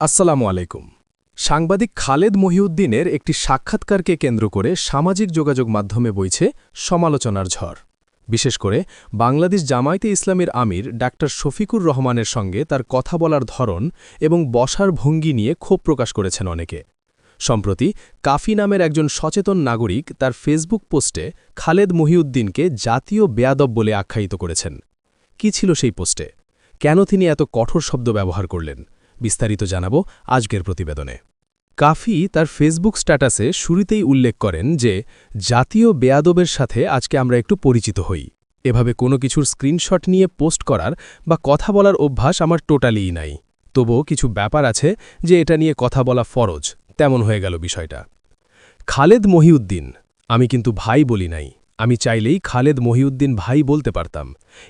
আসসালামু আলাইকুম। সাংবাদিক খালেদ মহিউদ্দিনের একটি সাক্ষাৎকারকে কেন্দ্র করে সামাজিক যোগাযোগ মাধ্যমে বইছে সমালোচনার ঝড়। বিশেষ করে বাংলাদেশ জামায়াতে ইসলামীর আমির ডাক্তার শফিকুর রহমানের সঙ্গে তার কথা বলার ধরন এবং বসার ভঙ্গি নিয়ে ক্ষোভ প্রকাশ করেছেন অনেকে। সম্প্রতি কাফি নামের একজন সচেতন নাগরিক তার ফেসবুক পোস্টে খালেদ মহিউদ্দিনকে জাতীয় বেয়াদব বলে আখ্যায়িত করেছেন। কি ছিল সেই পোস্টে? কেন তিনি এত কঠোর শব্দ ব্যবহার করলেন? বিস্তারিত জানাবো আজকের প্রতিবেদনে। কাফি তার ফেসবুক স্ট্যাটাসে শুরুতেই উল্লেখ করেন যে জাতীয় বেয়াদবের সাথে আজকে আমরা একটু পরিচিত হই। এভাবে কোনো কিছুর স্ক্রিনশট নিয়ে পোস্ট করার বা কথা বলার অভ্যাস আমার টোটালিই নাই। তবুও কিছু ব্যাপার আছে যে এটা নিয়ে কথা বলা ফরজ, তেমন হয়ে গেল বিষয়টা। খালেদ মহিউদ্দিন, আমি কিন্তু ভাই বলি নাই। আমি চাইলেই খালেদ মহিউদ্দিন ভাই বলতে পারতাম,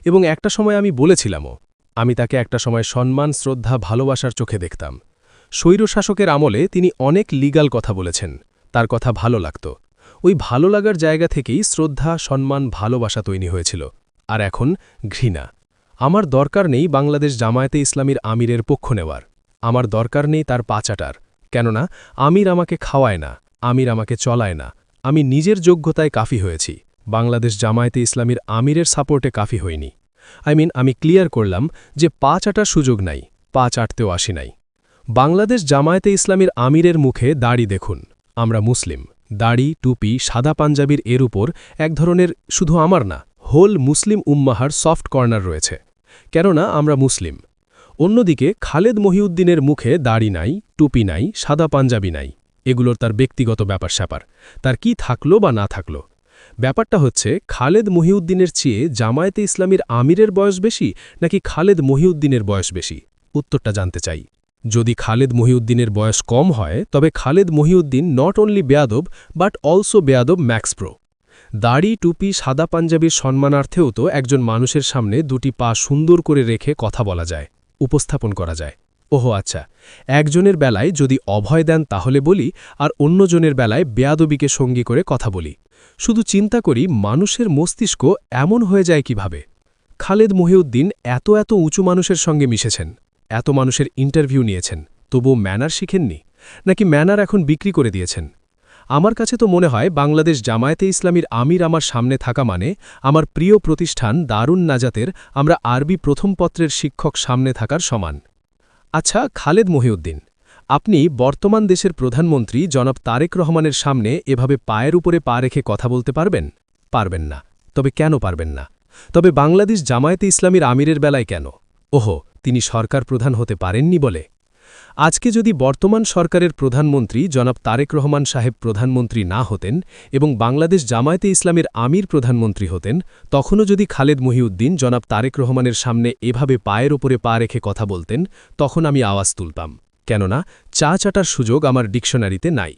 এবং একটা সময় আমি বলেছিলামও। আমি তাকে একটা সময় সম্মান, শ্রদ্ধা, ভালোবাসার চোখে দেখতাম। স্বৈরশাসকের আমলে তিনি অনেক লিগ্যাল কথা বলেছেন, তার কথা ভালো লাগত। ওই ভালো লাগার জায়গা থেকেই শ্রদ্ধা, সম্মান, ভালোবাসা তৈরি হয়েছিল। আর এখন ঘৃণা। আমার দরকার নেই বাংলাদেশ জামায়াতে ইসলামীর আমিরের পক্ষ নেওয়ার। আমার দরকার নেই তার পাচাটার। কেননা আমির আমাকে খাওয়ায় না, আমির আমাকে চলায় না। আমি নিজের যোগ্যতায় কাফি হয়েছি, বাংলাদেশ জামায়াতে ইসলামীর আমিরের সাপোর্টে কাফি হইনি। আমি ক্লিয়ার করলাম যে পা চাটার সুযোগ নাই, পা চাটতেও আসি নাই। বাংলাদেশ জামায়াতে ইসলামীর আমিরের মুখে দাড়ি দেখুন। আমরা মুসলিম। দাড়ি, টুপি, সাদা পাঞ্জাবির এর উপর এক ধরনের, শুধু আমার না, হোল মুসলিম উম্মাহার সফট কর্নার রয়েছে, কেননা আমরা মুসলিম। অন্যদিকে খালেদ মহিউদ্দিনের মুখে দাড়ি নাই, টুপি নাই, সাদা পাঞ্জাবি নাই। এগুলোর তার ব্যক্তিগত ব্যাপার স্যাপার, তার কি থাকলো বা না থাকলো। ব্যাপারটা হচ্ছে খালেদ মহিউদ্দিনের চেয়ে জামায়াতে ইসলামীর আমিরের বয়স বেশি নাকি খালেদ মহিউদ্দিনের বয়স বেশি? উত্তরটা জানতে চাই। যদি খালেদ মহিউদ্দিনের বয়স কম হয়, তবে খালেদ মহিউদ্দিন নট অনলি বেয়াদব বাট অলসো বেয়াদব ম্যাক্স প্রো। দাড়ি, টুপি, সাদা পাঞ্জাবির সম্মানার্থেও তো একজন মানুষের সামনে দুটি পা সুন্দর করে রেখে কথা বলা যায়, উপস্থাপন করা যায়। ওহো আচ্ছা, একজনের বেলায় যদি অভয় দেন তাহলে বলি, আর অন্যজনের বেলায় বেয়াদবিকে সঙ্গী করে কথা বলি। শুধু চিন্তা করি মানুষের মস্তিষ্ক এমন হয়ে যায় কিভাবে। খালেদ মহিউদ্দিন এত উঁচু মানুষের সঙ্গে মিশেছেন, এত মানুষের ইন্টারভিউ নিয়েছেন, তবুও ম্যানার শিখেননি, নাকি ম্যানার এখন বিক্রি করে দিয়েছেন? আমার কাছে তো মনে হয় বাংলাদেশ জামায়াতে ইসলামীর আমির আমার সামনে থাকা মানে আমার প্রিয় প্রতিষ্ঠান দারুন নাজাতের আমরা আরবি প্রথম পত্রের শিক্ষক সামনে থাকার সমান। আচ্ছা খালেদ মহিউদ্দিন, আপনি বর্তমান দেশের প্রধানমন্ত্রী জনাব তারেক রহমানের সামনে এভাবে পায়ের উপরে পা রেখে কথা বলতে পারবেন? পারবেন না। তবে কেন পারবেন না? তবে বাংলাদেশ জামায়াতে ইসলামীর আমিরের বেলায় কেন? ওহো, তিনি সরকার প্রধান হতে পারেননি বলে? আজকে যদি বর্তমান সরকারের প্রধানমন্ত্রী জনাব তারেক রহমান সাহেব প্রধানমন্ত্রী না হতেন এবং বাংলাদেশ জামায়াতে ইসলামীর আমির প্রধানমন্ত্রী হতেন, তখনও যদি খালেদ মহিউদ্দিন জনাব তারেক রহমানের সামনে এভাবে পায়ের ওপরে পা রেখে কথা বলতেন, তখন আমি আওয়াজ তুলতাম। কেননা চা চাটার সুযোগ আমার ডিকশনারিতে নাই।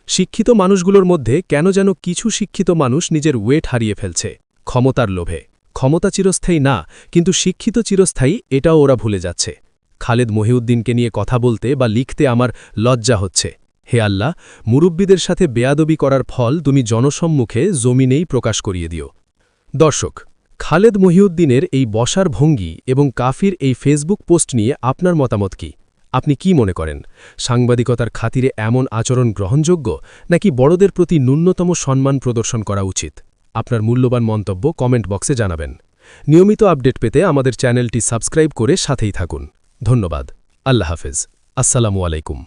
শিক্ষিত মানুষগুলোর মধ্যে কেন যেন কিছু শিক্ষিত মানুষ নিজের ওয়েট হারিয়ে ফেলছে ক্ষমতার লোভে। ক্ষমতা চিরস্থায়ী না, কিন্তু শিক্ষিত চিরস্থায়ী, এটাও ওরা ভুলে যাচ্ছে। খালেদ মহিউদ্দিনকে নিয়ে কথা বলতে বা লিখতে আমার লজ্জা হচ্ছে। হে আল্লাহ, মুরব্বীদের সাথে বেয়াদবি করার ফল তুমি জনসম্মুখে জমিনেই প্রকাশ করিয়ে দিও। দর্শক, খালেদ মহিউদ্দিনের এই বসার ভঙ্গি এবং কাফির এই ফেসবুক পোস্ট নিয়ে আপনার মতামত কি? আপনি কি মনে করেন, সাংবাদিকতার খাতিরে এমন আচরণ গ্রহণযোগ্য, নাকি বড়দের প্রতি ন্যূনতম সম্মান প্রদর্শন করা উচিত? আপনার মূল্যবান মন্তব্য কমেন্ট বক্সে জানাবেন। নিয়মিত আপডেট পেতে আমাদের চ্যানেলটি সাবস্ক্রাইব করে সাথেই থাকুন। ধন্যবাদ। আল্লাহ হাফেজ। আসসালামু আলাইকুম।